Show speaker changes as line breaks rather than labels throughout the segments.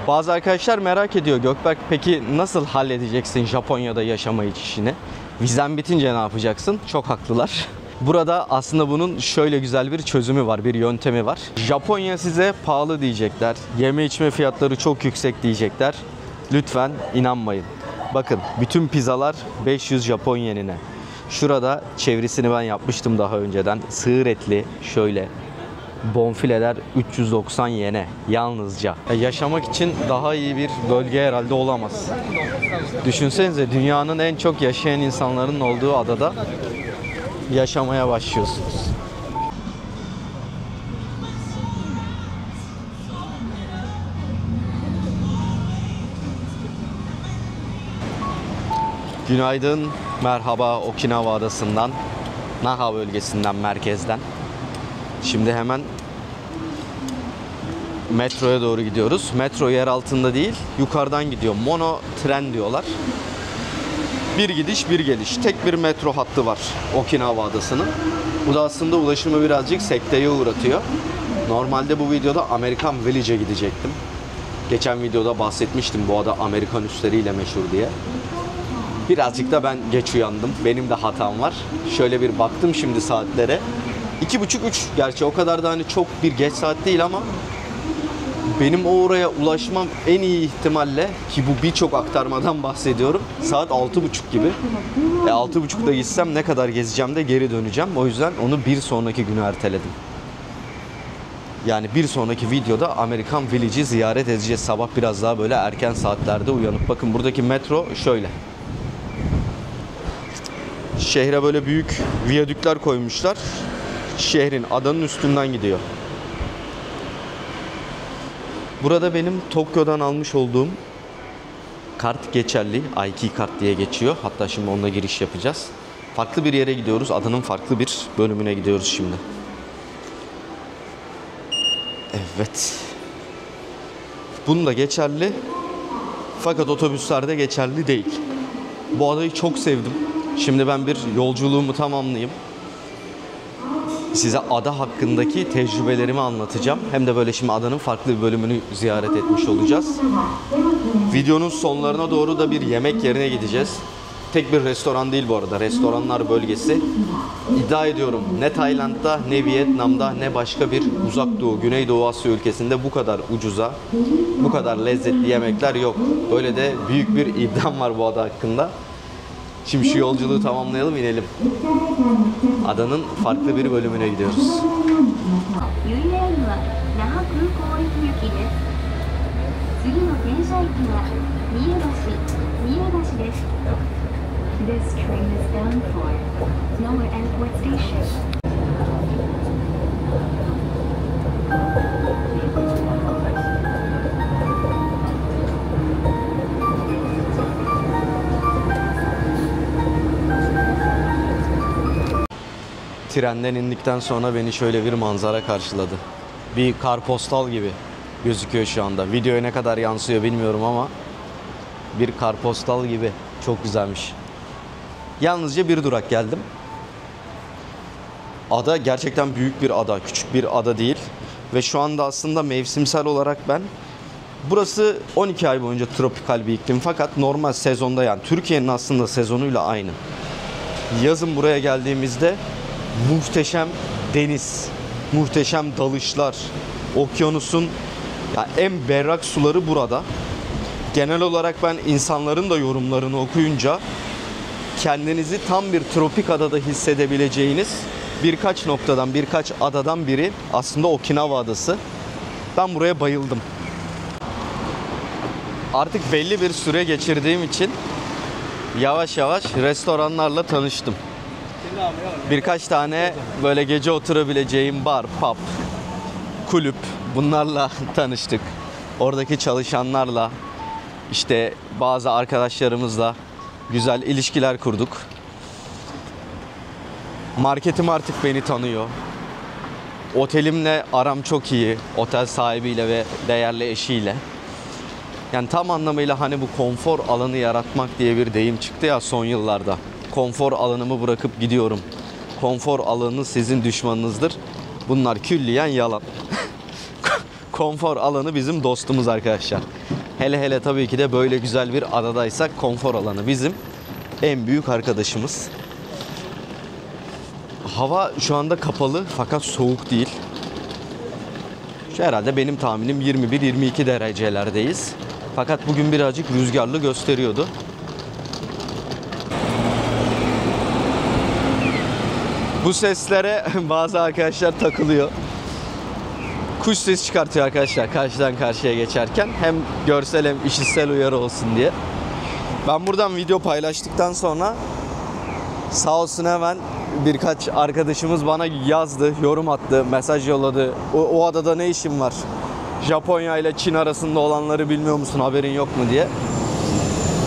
Bazı arkadaşlar merak ediyor, Gökberk peki nasıl halledeceksin Japonya'da yaşama işini? Vizen bitince ne yapacaksın? Çok haklılar. Burada aslında bunun şöyle güzel bir çözümü var, bir yöntemi var. Japonya size pahalı diyecekler, yeme içme fiyatları çok yüksek diyecekler. Lütfen inanmayın. Bakın bütün pizzalar 500 Japon yenine. Şurada çevresini ben yapmıştım daha önceden. Sığır etli şöyle. Bonfileler 390 yene yalnızca. Yaşamak için daha iyi bir bölge herhalde olamaz. Düşünsenize, dünyanın en çok yaşayan insanların olduğu adada yaşamaya başlıyorsunuz. Günaydın, merhaba Okinawa adasından, Naha bölgesinden, merkezden. Şimdi hemen metroya doğru gidiyoruz. Metro yer altında değil, yukarıdan gidiyor. Mono tren diyorlar. Bir gidiş bir geliş. Tek bir metro hattı var Okinawa adasının. Bu da aslında ulaşımı birazcık sekteye uğratıyor. Normalde bu videoda Amerikan Village'e gidecektim. Geçen videoda bahsetmiştim bu ada Amerikan üstleriyle meşhur diye. Birazcık da ben geç uyandım. Benim de hatam var. Şöyle bir baktım şimdi saatlere. 2.30-3. Gerçi o kadar da hani çok bir geç saat değil ama benim oraya ulaşmam en iyi ihtimalle, ki bu birçok aktarmadan bahsediyorum, saat 6.30 gibi. 6.30'da gitsem ne kadar gezeceğim de geri döneceğim. O yüzden onu bir sonraki güne erteledim. Yani bir sonraki videoda Amerikan Village'i ziyaret edeceğiz. Sabah biraz daha böyle erken saatlerde uyanıp. Bakın buradaki metro şöyle. Şehre böyle büyük viyadükler koymuşlar. Şehrin, adanın üstünden gidiyor. Burada benim Tokyo'dan almış olduğum kart geçerli. Aiki kart diye geçiyor. Hatta şimdi onunla giriş yapacağız. Farklı bir yere gidiyoruz. Adanın farklı bir bölümüne gidiyoruz şimdi. Evet. Bunun da geçerli. Fakat otobüslerde geçerli değil. Bu adayı çok sevdim. Şimdi ben bir yolculuğumu tamamlayayım. Size ada hakkındaki tecrübelerimi anlatacağım. Hem de böyle şimdi adanın farklı bir bölümünü ziyaret etmiş olacağız. Videonun sonlarına doğru da bir yemek yerine gideceğiz. Tek bir restoran değil bu arada. Restoranlar bölgesi. İddia ediyorum ne Tayland'da, ne Vietnam'da, ne başka bir uzak doğu, Güneydoğu Asya ülkesinde bu kadar ucuza, bu kadar lezzetli yemekler yok. Böyle de büyük bir iddiam var bu ada hakkında. Şimdi şu yolculuğu tamamlayalım, inelim. Adanın farklı bir bölümüne gidiyoruz.
This train is bound for Noah Airport Station.
Trenden indikten sonra beni şöyle bir manzara karşıladı. Bir karpostal gibi gözüküyor şu anda. Videoya ne kadar yansıyor bilmiyorum ama bir karpostal gibi. Çok güzelmiş. Yalnızca bir durak geldim. Ada gerçekten büyük bir ada. Küçük bir ada değil. Ve şu anda aslında mevsimsel olarak burası 12 ay boyunca tropikal bir iklim. Fakat normal sezonda, yani Türkiye'nin aslında sezonuyla aynı. Yazın buraya geldiğimizde muhteşem deniz, muhteşem dalışlar, okyanusun en berrak suları burada. Genel olarak ben insanların da yorumlarını okuyunca kendinizi tam bir tropik adada hissedebileceğiniz birkaç noktadan, birkaç adadan biri aslında Okinawa adası. Ben buraya bayıldım. Artık belli bir süre geçirdiğim için yavaş yavaş restoranlarla tanıştım. Birkaç tane böyle gece oturabileceğim bar, pub, kulüp, bunlarla tanıştık. Oradaki çalışanlarla, işte bazı arkadaşlarımızla güzel ilişkiler kurduk. Marketim artık beni tanıyor. Otelimle aram çok iyi. Otel sahibiyle ve değerli eşiyle. Yani tam anlamıyla hani bu konfor alanı yaratmak diye bir deyim çıktı ya son yıllarda. Konfor alanımı bırakıp gidiyorum. Konfor alanı sizin düşmanınızdır. Bunlar külliyen yalan. konfor alanı bizim dostumuz arkadaşlar. Hele hele tabii ki de böyle güzel bir adadaysak konfor alanı bizim en büyük arkadaşımız. Hava şu anda kapalı fakat soğuk değil. Şu herhalde benim tahminim 21-22 derecelerdeyiz. Fakat bugün birazcık rüzgarlı gösteriyordu. Bu seslere bazı arkadaşlar takılıyor. Kuş sesi çıkartıyor arkadaşlar karşıdan karşıya geçerken. Hem görsel hem işitsel uyarı olsun diye. Ben buradan video paylaştıktan sonra sağ olsun hemen birkaç arkadaşımız bana yazdı, yorum attı, mesaj yolladı. O adada ne işin var? Japonya ile Çin arasında olanları bilmiyor musun, haberin yok mu diye.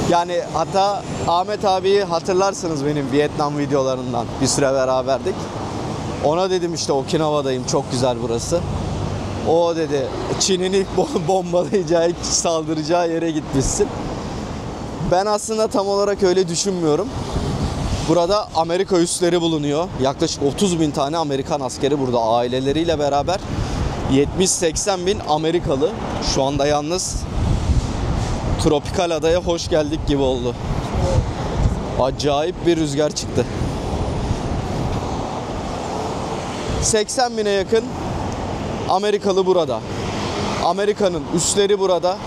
Yani hatta Ahmet abiyi hatırlarsınız benim Vietnam videolarından. Bir süre beraberdik. Ona dedim işte Okinawa'dayım, çok güzel burası. O dedi Çin'in ilk bombalayacağı, ilk saldıracağı yere gitmişsin. Ben aslında tam olarak öyle düşünmüyorum. Burada Amerika üsleri bulunuyor. Yaklaşık 30 bin tane Amerikan askeri burada aileleriyle beraber. 70-80 bin Amerikalı. Şu anda yalnız tropikal adaya hoş geldik gibi oldu. Acayip bir rüzgar çıktı. 80 bine yakın Amerikalı burada. Amerika'nın üsleri burada.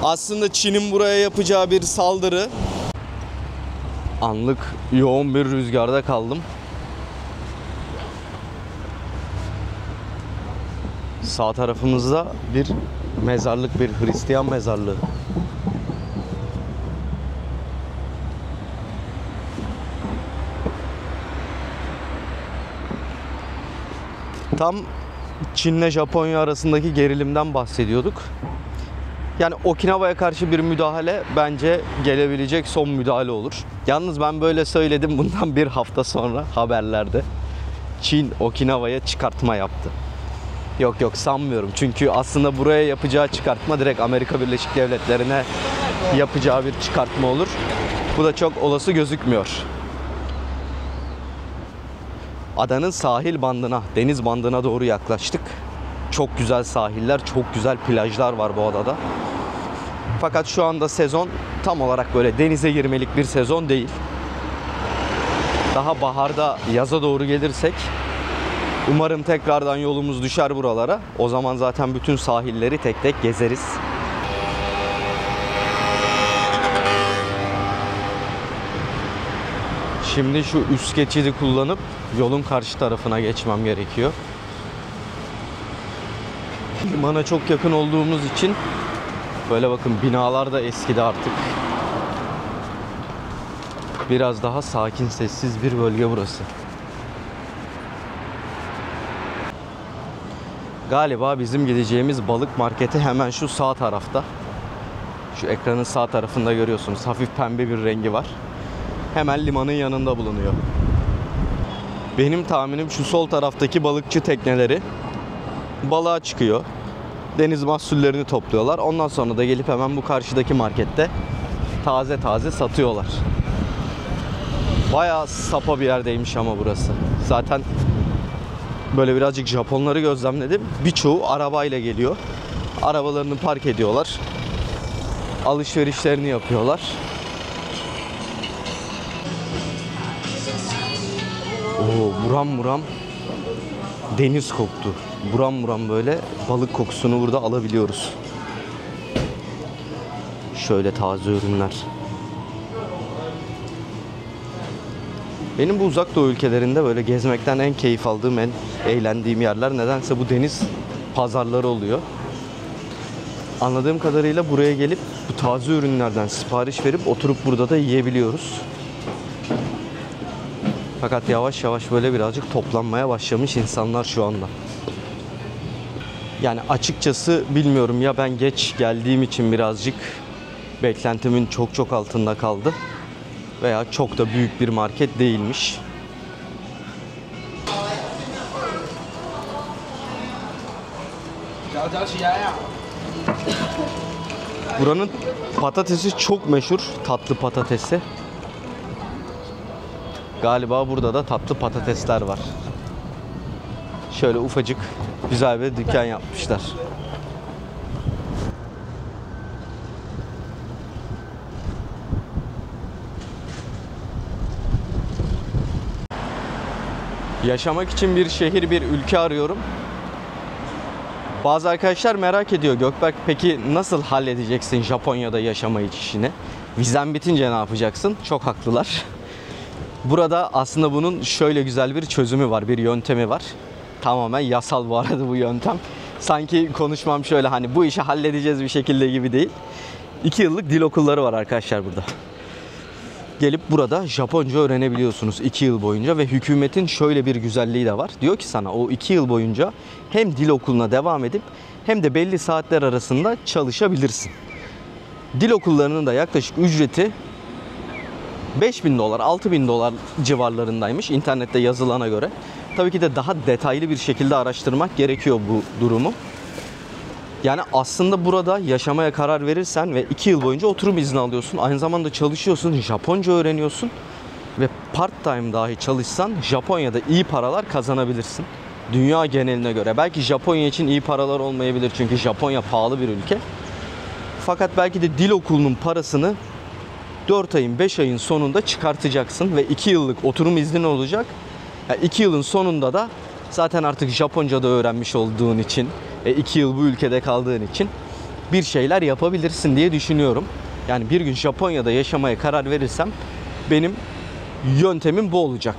Aslında Çin'in buraya yapacağı bir saldırı. Anlık yoğun bir rüzgarda kaldım. Sağ tarafımızda bir mezarlık, bir Hristiyan mezarlığı. Tam Çin'le Japonya arasındaki gerilimden bahsediyorduk. Yani Okinawa'ya karşı bir müdahale bence gelebilecek son müdahale olur. Yalnız ben böyle söyledim, bundan bir hafta sonra haberlerde Çin Okinawa'ya çıkartma yaptı. Yok sanmıyorum. Çünkü aslında buraya yapacağı çıkartma direkt Amerika Birleşik Devletleri'ne yapacağı bir çıkartma olur. Bu da çok olası gözükmüyor. Adanın sahil bandına, deniz bandına doğru yaklaştık. Çok güzel sahiller, çok güzel plajlar var bu adada. Fakat şu anda sezon tam olarak böyle denize girmelik bir sezon değil. Daha baharda, yaza doğru gelirsek umarım tekrardan yolumuz düşer buralara. O zaman zaten bütün sahilleri tek tek gezeriz. Şimdi şu üst geçidi kullanıp yolun karşı tarafına geçmem gerekiyor. Limana çok yakın olduğumuz için böyle bakın, binalar da eskidi artık. Biraz daha sakin, sessiz bir bölge burası. Galiba bizim gideceğimiz balık marketi hemen şu sağ tarafta. Şu ekranın sağ tarafında görüyorsunuz. Hafif pembe bir rengi var. Hemen limanın yanında bulunuyor. Benim tahminim şu sol taraftaki balıkçı tekneleri balığa çıkıyor. Deniz mahsullerini topluyorlar. Ondan sonra da gelip hemen bu karşıdaki markette taze taze satıyorlar. Bayağı sapa bir yerdeymiş ama burası. Zaten böyle birazcık Japonları gözlemledim. Birçoğu arabayla geliyor. Arabalarını park ediyorlar. Alışverişlerini yapıyorlar. Oo, buram buram deniz koktu. Buram buram böyle balık kokusunu burada alabiliyoruz. Şöyle taze ürünler. Benim bu uzak doğu ülkelerinde böyle gezmekten en keyif aldığım, en eğlendiğim yerler nedense bu deniz pazarları oluyor. Anladığım kadarıyla buraya gelip bu taze ürünlerden sipariş verip oturup burada da yiyebiliyoruz. Fakat yavaş yavaş böyle birazcık toplanmaya başlamış insanlar şu anda. Yani açıkçası bilmiyorum, ya ben geç geldiğim için birazcık beklentimin çok altında kaldı veya çok da büyük bir market değilmiş. Buranın patatesi çok meşhur, tatlı patatesi. Galiba burada da tatlı patatesler var. şöyle ufacık güzel bir dükkan yapmışlar. Yaşamak için bir şehir, bir ülke arıyorum. Bazı arkadaşlar merak ediyor. Gökberk, peki nasıl halledeceksin Japonya'da yaşama işini? Vizen bitince ne yapacaksın? Çok haklılar. Burada aslında bunun şöyle güzel bir çözümü var, bir yöntemi var. Tamamen yasal bu arada bu yöntem. Sanki konuşmam şöyle hani bu işi halledeceğiz bir şekilde gibi değil. 2 yıllık dil okulları var arkadaşlar burada. Gelip burada Japonca öğrenebiliyorsunuz 2 yıl boyunca ve hükümetin şöyle bir güzelliği de var. Diyor ki sana o 2 yıl boyunca hem dil okuluna devam edip hem de belli saatler arasında çalışabilirsin. Dil okullarının da yaklaşık ücreti $5.000, $6.000 civarlarındaymış internette yazılana göre. Tabii ki de daha detaylı bir şekilde araştırmak gerekiyor bu durumu. Yani aslında burada yaşamaya karar verirsen ve 2 yıl boyunca oturum izni alıyorsun. Aynı zamanda çalışıyorsun, Japonca öğreniyorsun. Ve part time dahi çalışsan Japonya'da iyi paralar kazanabilirsin. Dünya geneline göre. Belki Japonya için iyi paralar olmayabilir çünkü Japonya pahalı bir ülke. Fakat belki de dil okulunun parasını 4 ayın 5 ayın sonunda çıkartacaksın ve 2 yıllık oturum iznin olacak. 2 yılın sonunda da zaten artık Japonca da öğrenmiş olduğun için 2 yıl bu ülkede kaldığın için bir şeyler yapabilirsin diye düşünüyorum. Yani bir gün Japonya'da yaşamaya karar verirsem benim yöntemim bu olacak.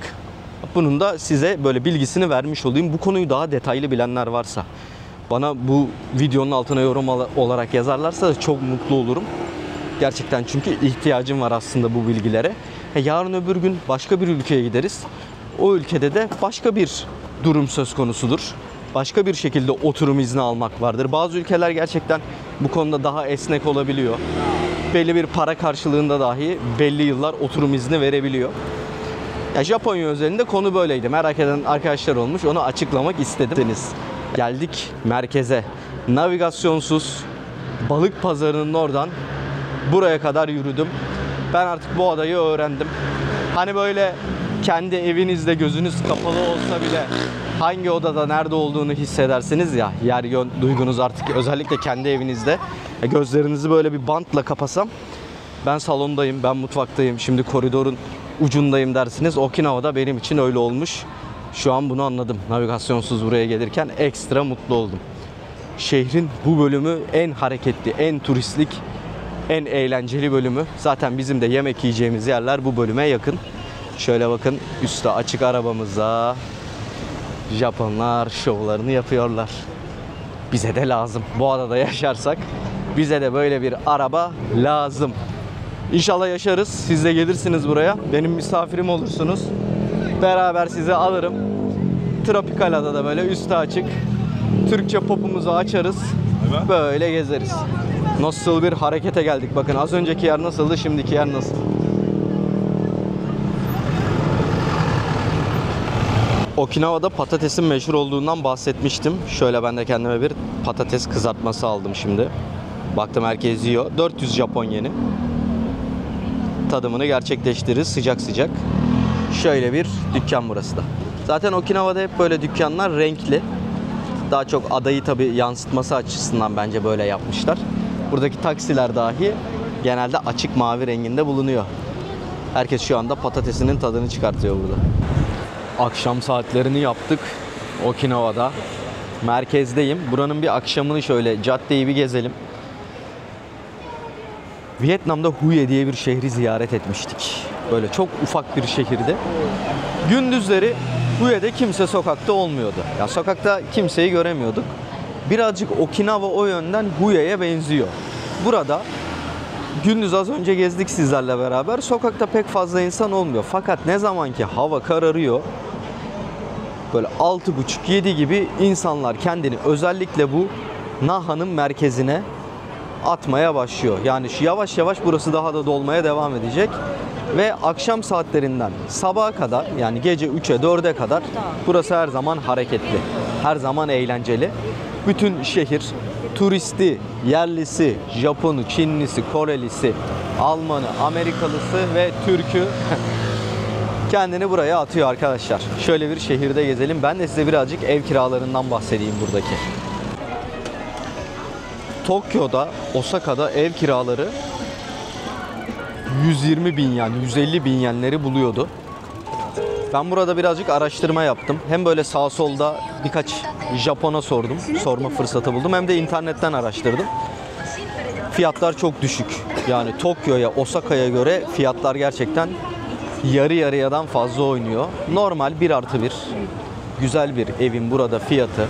Bunun da size böyle bilgisini vermiş olayım. Bu konuyu daha detaylı bilenler varsa bana bu videonun altına yorum olarak yazarlarsa da çok mutlu olurum. Gerçekten çünkü ihtiyacım var aslında bu bilgilere. Yarın öbür gün başka bir ülkeye gideriz. O ülkede de başka bir durum söz konusudur. Başka bir şekilde oturum izni almak vardır. Bazı ülkeler gerçekten bu konuda daha esnek olabiliyor. Belli bir para karşılığında dahi belli yıllar oturum izni verebiliyor. Ya Japonya özelinde konu böyleydi. Merak eden arkadaşlar olmuş. Onu açıklamak istedim. Geldik merkeze. Navigasyonsuz balık pazarının oradan buraya kadar yürüdüm. Ben artık bu adayı öğrendim. Hani böyle kendi evinizde gözünüz kapalı olsa bile hangi odada nerede olduğunu hissedersiniz ya. Yer yön duygunuz artık özellikle kendi evinizde. Gözlerinizi böyle bir bantla kapasam ben salondayım, ben mutfaktayım, şimdi koridorun ucundayım dersiniz. Okinawa'da benim için öyle olmuş. Şu an bunu anladım. Navigasyonsuz buraya gelirken ekstra mutlu oldum. Şehrin bu bölümü en hareketli, en turistlik, en eğlenceli bölümü. Zaten bizim de yemek yiyeceğimiz yerler bu bölüme yakın. Şöyle bakın, üstte açık arabamızda Japonlar şovlarını yapıyorlar. Bize de lazım. Bu adada yaşarsak bize de böyle bir araba lazım. İnşallah yaşarız. Siz de gelirsiniz buraya. Benim misafirim olursunuz. Beraber sizi alırım. Tropikal adada böyle üstü açık. Türkçe popumuzu açarız. Böyle gezeriz. Nasıl bir harekete geldik. Bakın az önceki yer nasıldı, şimdiki yer nasıl. Okinawa'da patatesin meşhur olduğundan bahsetmiştim. Şöyle ben de kendime bir patates kızartması aldım şimdi. Baktım herkes yiyor. 400 Japon yeni. Tadımını gerçekleştiririz sıcak sıcak. Şöyle bir dükkan burası da. Zaten Okinawa'da hep böyle dükkanlar renkli. Daha çok adayı tabii yansıtması açısından bence böyle yapmışlar. Buradaki taksiler dahi genelde açık mavi renginde bulunuyor. Herkes şu anda patatesinin tadını çıkartıyor burada. Akşam saatlerini yaptık Okinawa'da. Merkezdeyim. Buranın bir akşamını şöyle caddeyi bir gezelim. Vietnam'da Hue diye bir şehri ziyaret etmiştik. Böyle çok ufak bir şehirde. Gündüzleri Hue'de kimse sokakta olmuyordu. Ya sokakta kimseyi göremiyorduk. Birazcık Okinawa o yönden Hue'ye benziyor. Burada gündüz az önce gezdik sizlerle beraber. Sokakta pek fazla insan olmuyor. Fakat ne zaman ki hava kararıyor, böyle 6.30-7 gibi insanlar kendini özellikle bu Naha'nın merkezine atmaya başlıyor. Yani yavaş yavaş burası daha da dolmaya devam edecek. Ve akşam saatlerinden sabaha kadar, yani gece 3'e 4'e kadar burası her zaman hareketli. Her zaman eğlenceli. Bütün şehir turisti, yerlisi, Japonu, Çinlisi, Korelisi, Almanı, Amerikalısı ve Türk'ü kendini buraya atıyor arkadaşlar. Şöyle bir şehirde gezelim. Ben de size birazcık ev kiralarından bahsedeyim buradaki. Tokyo'da, Osaka'da ev kiraları 120 bin yen, 150 bin yenleri buluyordu. Ben burada birazcık araştırma yaptım. Hem böyle sağ solda birkaç Japon'a sordum. Sorma fırsatı buldum. Hem de internetten araştırdım. Fiyatlar çok düşük. Yani Tokyo'ya, Osaka'ya göre fiyatlar gerçekten yarı yarıyadan fazla oynuyor. Normal 1+1 güzel bir evin burada fiyatı.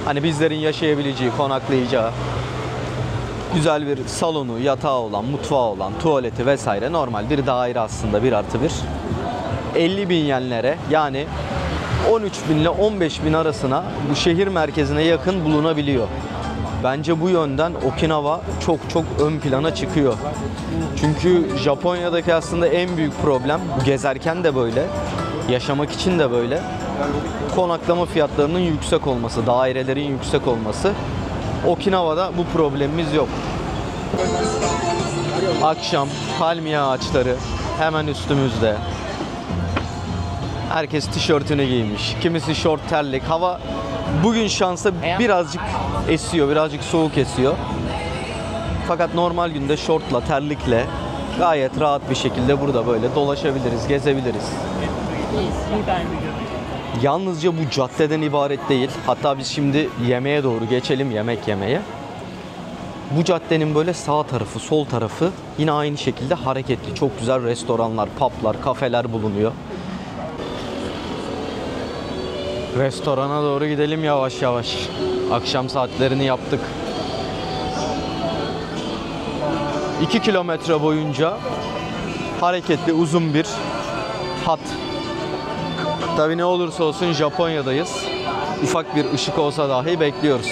Hani bizlerin yaşayabileceği, konaklayacağı güzel bir salonu, yatağı olan, mutfağı olan, tuvaleti vesaire normal bir daire aslında 1+1. 50 bin yenlere yani 13 bin ile 15 bin arasına bu şehir merkezine yakın bulunabiliyor. Bence bu yönden Okinawa çok çok ön plana çıkıyor. Çünkü Japonya'daki aslında en büyük problem gezerken de böyle, yaşamak için de böyle konaklama fiyatlarının yüksek olması, dairelerin yüksek olması. Okinawa'da bu problemimiz yok. Akşam palmiye ağaçları hemen üstümüzde. Herkes tişörtünü giymiş. Kimisi şort, terlik. Hava bugün şansa birazcık esiyor, birazcık soğuk esiyor. Fakat normal günde şortla, terlikle gayet rahat bir şekilde burada böyle dolaşabiliriz, gezebiliriz. Yalnızca bu caddeden ibaret değil. Hatta biz şimdi yemeğe doğru geçelim, yemek yemeye. Bu caddenin böyle sağ tarafı, sol tarafı yine aynı şekilde hareketli. Çok güzel restoranlar, publar, kafeler bulunuyor. Restorana doğru gidelim yavaş yavaş. Akşam saatlerini yaptık. 2 kilometre boyunca hareketli uzun bir hat. Tabii ne olursa olsun Japonya'dayız. Ufak bir ışık olsa dahi bekliyoruz.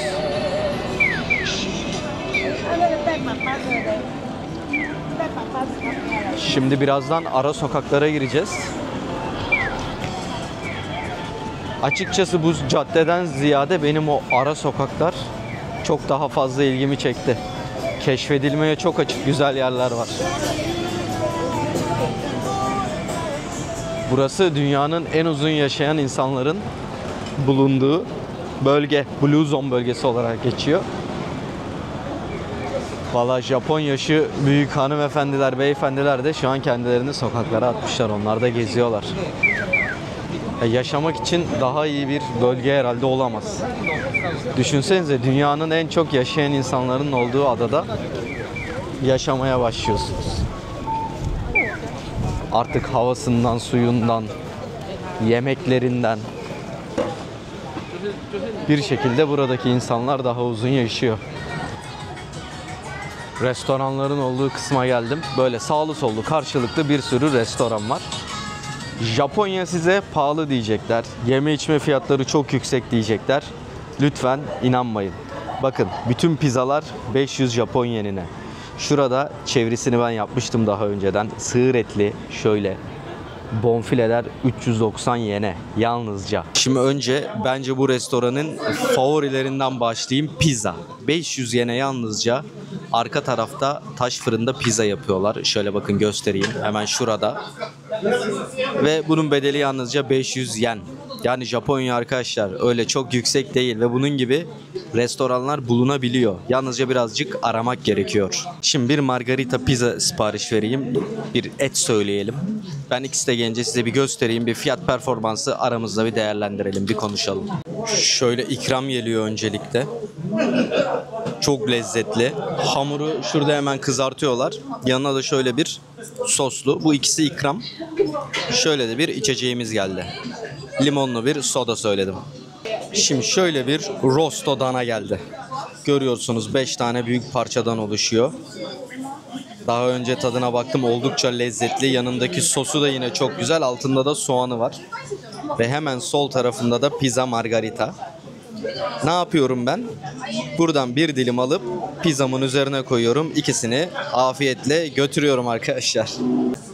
Şimdi birazdan ara sokaklara gireceğiz. Açıkçası bu caddeden ziyade benim o ara sokaklar çok daha fazla ilgimi çekti. Keşfedilmeye çok açık güzel yerler var. Burası dünyanın en uzun yaşayan insanların bulunduğu bölge. Blue Zone bölgesi olarak geçiyor. Valla Japon yaşı büyük hanımefendiler, beyefendiler de şu an kendilerini sokaklara atmışlar. Onlar da geziyorlar. Yaşamak için daha iyi bir bölge herhalde olamaz. Düşünsenize dünyanın en çok yaşayan insanların olduğu adada yaşamaya başlıyorsunuz. Artık havasından, suyundan, yemeklerinden bir şekilde buradaki insanlar daha uzun yaşıyor. Restoranların olduğu kısma geldim. Böyle sağlı sollu karşılıklı bir sürü restoran var. Japonya size pahalı diyecekler. Yeme içme fiyatları çok yüksek diyecekler. Lütfen inanmayın. Bakın bütün pizzalar 500 Japon yenine. Şurada çevresini ben yapmıştım daha önceden. Sığır etli şöyle bonfileler 390 yene yalnızca. Şimdi önce bence bu restoranın favorilerinden başlayayım. Pizza. 500 yene yalnızca. Arka tarafta taş fırında pizza yapıyorlar. Şöyle bakın göstereyim. Hemen şurada. Ve bunun bedeli yalnızca 500 yen. Yani Japonya arkadaşlar öyle çok yüksek değil ve bunun gibi restoranlar bulunabiliyor. Yalnızca birazcık aramak gerekiyor. Şimdi bir margarita pizza sipariş vereyim. Bir et söyleyelim. Ben ikisi de gelince size bir göstereyim. Bir fiyat performansı aramızda bir değerlendirelim, bir konuşalım. Şöyle ikram geliyor öncelikle. Çok lezzetli. Hamuru şurada hemen kızartıyorlar. Yanına da şöyle bir soslu. Bu ikisi ikram. Şöyle de bir içeceğimiz geldi. Limonlu bir soda söyledim. Şimdi şöyle bir rosto dana geldi. Görüyorsunuz 5 tane büyük parçadan oluşuyor. Daha önce tadına baktım, oldukça lezzetli. Yanındaki sosu da yine çok güzel. Altında da soğanı var. Ve hemen sol tarafında da pizza margarita. Ne yapıyorum ben? Buradan bir dilim alıp pizzamın üzerine koyuyorum. İkisini afiyetle götürüyorum arkadaşlar.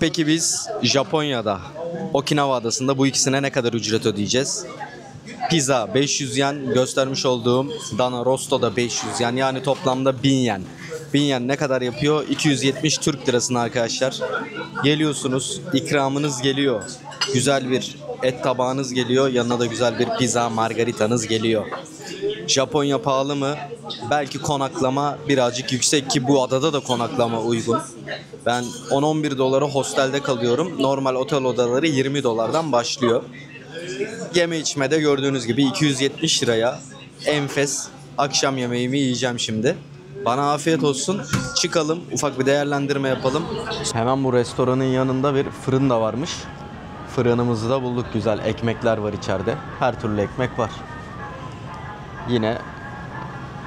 Peki biz Japonya'da, Okinawa adasında bu ikisine ne kadar ücret ödeyeceğiz? Pizza 500 yen, göstermiş olduğum dana rosto da 500 yen, yani toplamda 1000 yen. 1000 yen ne kadar yapıyor? 270 Türk lirasına arkadaşlar. Geliyorsunuz, ikramınız geliyor. Güzel bir et tabağınız geliyor. Yanına da güzel bir pizza margaritanız geliyor. Japonya pahalı mı? Belki konaklama birazcık yüksek ki bu adada da konaklama uygun. Ben 10-11 dolara hostelde kalıyorum. Normal otel odaları 20 dolardan başlıyor. Yeme içme de gördüğünüz gibi 270 liraya enfes akşam yemeğimi yiyeceğim şimdi. Bana afiyet olsun. Çıkalım, ufak bir değerlendirme yapalım. Hemen bu restoranın yanında bir fırın da varmış. Fırınımızı da bulduk. Güzel ekmekler var içeride. Her türlü ekmek var. Yine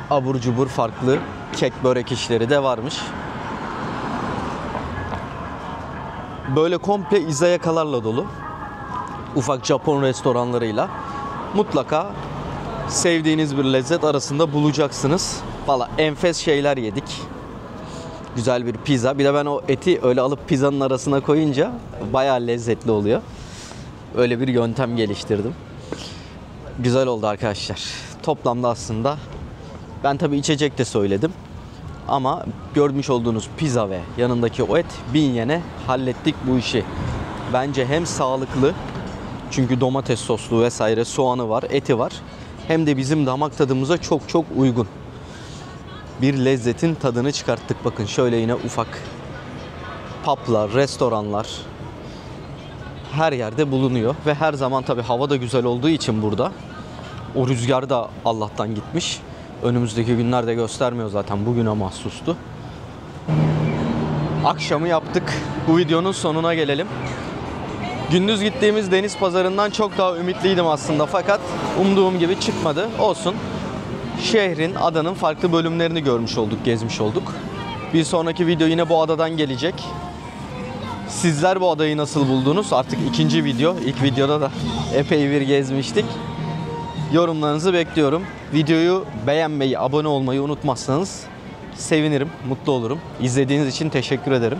abur cubur farklı kek börek işleri de varmış. Böyle komple izayakalarla dolu. Ufak Japon restoranlarıyla. Mutlaka sevdiğiniz bir lezzet arasında bulacaksınız. Valla enfes şeyler yedik. Güzel bir pizza. Bir de ben o eti öyle alıp pizzanın arasına koyunca bayağı lezzetli oluyor. Öyle bir yöntem geliştirdim. Güzel oldu arkadaşlar. Toplamda aslında ben tabii içecek de söyledim. Ama görmüş olduğunuz pizza ve yanındaki o et 1000 yene hallettik bu işi. Bence hem sağlıklı, çünkü domates soslu vesaire soğanı var, eti var. Hem de bizim damak tadımıza çok çok uygun. Bir lezzetin tadını çıkarttık. Bakın şöyle yine ufak publar, restoranlar her yerde bulunuyor. Ve her zaman tabii hava da güzel olduğu için burada. O rüzgar da Allah'tan gitmiş. Önümüzdeki günlerde göstermiyor zaten. Bugüne mahsustu. Akşamı yaptık. Bu videonun sonuna gelelim. Gündüz gittiğimiz deniz pazarından çok daha ümitliydim aslında. Fakat umduğum gibi çıkmadı. Olsun. Şehrin, adanın farklı bölümlerini görmüş olduk, gezmiş olduk. Bir sonraki video yine bu adadan gelecek. Sizler bu adayı nasıl buldunuz? Artık ikinci video. İlk videoda da epey bir gezmiştik. Yorumlarınızı bekliyorum. Videoyu beğenmeyi, abone olmayı unutmazsanız sevinirim, mutlu olurum. İzlediğiniz için teşekkür ederim.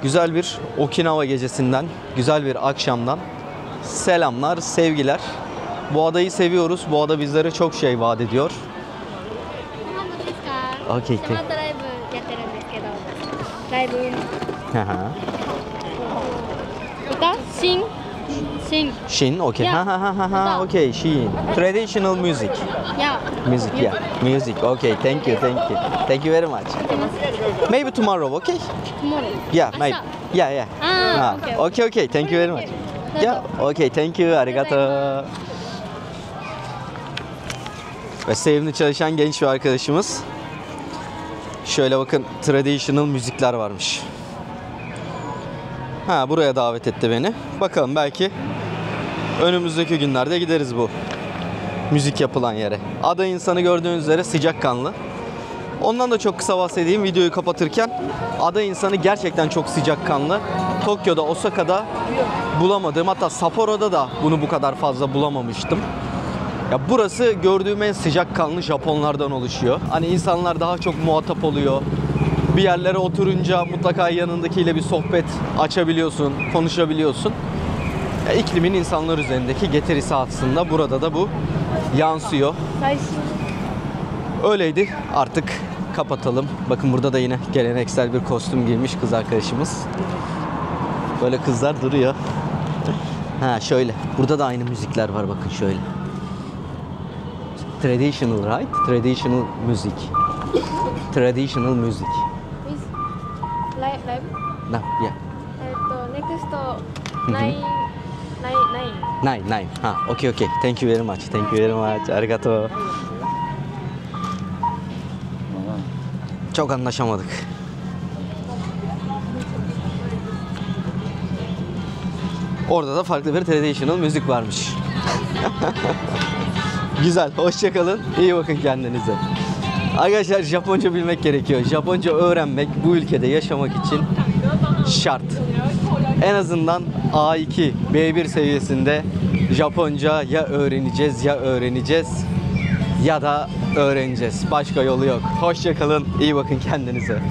Güzel bir Okinawa gecesinden, güzel bir akşamdan selamlar, sevgiler. Bu adayı seviyoruz. Bu ada bizlere çok şey vaat ediyor.
本当ですか？
Okay,
スマートライブやってるんですけど、ライブ歌シン
Shin, okay.
Yeah.
Ha, okay, Shin. Traditional music.
や
Music, yeah. Music, okay. Thank you, thank you. Thank you very much. Maybe tomorrow, okay?
トモロ
Yeah, maybe. Yeah, yeah.
あー
Ah, okay, okay. Thank you very much. Yeah, okay. Thank you. Arigato. Ve sevimli çalışan genç bir arkadaşımız. Şöyle bakın, traditional müzikler varmış. Ha, buraya davet etti beni. Bakalım, belki önümüzdeki günlerde gideriz bu müzik yapılan yere. Ada insanı gördüğünüz üzere sıcakkanlı. Ondan da çok kısa bahsedeyim videoyu kapatırken. Ada insanı gerçekten çok sıcakkanlı. Tokyo'da, Osaka'da bulamadığım, hatta Sapporo'da da bunu bu kadar fazla bulamamıştım. Ya burası gördüğüm en sıcakkanlı Japonlardan oluşuyor. Hani insanlar daha çok muhatap oluyor. Bir yerlere oturunca mutlaka yanındakiyle bir sohbet açabiliyorsun, konuşabiliyorsun. Ya iklimin insanlar üzerindeki getirisi aslında burada da bu yansıyor.
最新
Öyleydi. Artık kapatalım. Bakın burada da yine geleneksel bir kostüm giymiş kız arkadaşımız. Böyle kızlar duruyor. Ha şöyle. Burada da aynı müzikler var, bakın şöyle. Traditional, right? Traditional music. Traditional music.
ライブ
No, yeah.
ネクスト
ん
ナイン
Nine. Ha, okay. Thank you very much. Thank you very much. Arigato. Çok anlaşamadık. Orada da farklı bir traditional müzik varmış. Güzel. Hoşça kalın. İyi bakın kendinize. Arkadaşlar, Japonca bilmek gerekiyor. Japonca öğrenmek bu ülkede yaşamak için şart. En azından A2, B1 seviyesinde Japonca ya öğreneceğiz ya da öğreneceğiz. Başka yolu yok. Hoşça kalın. İyi bakın kendinize.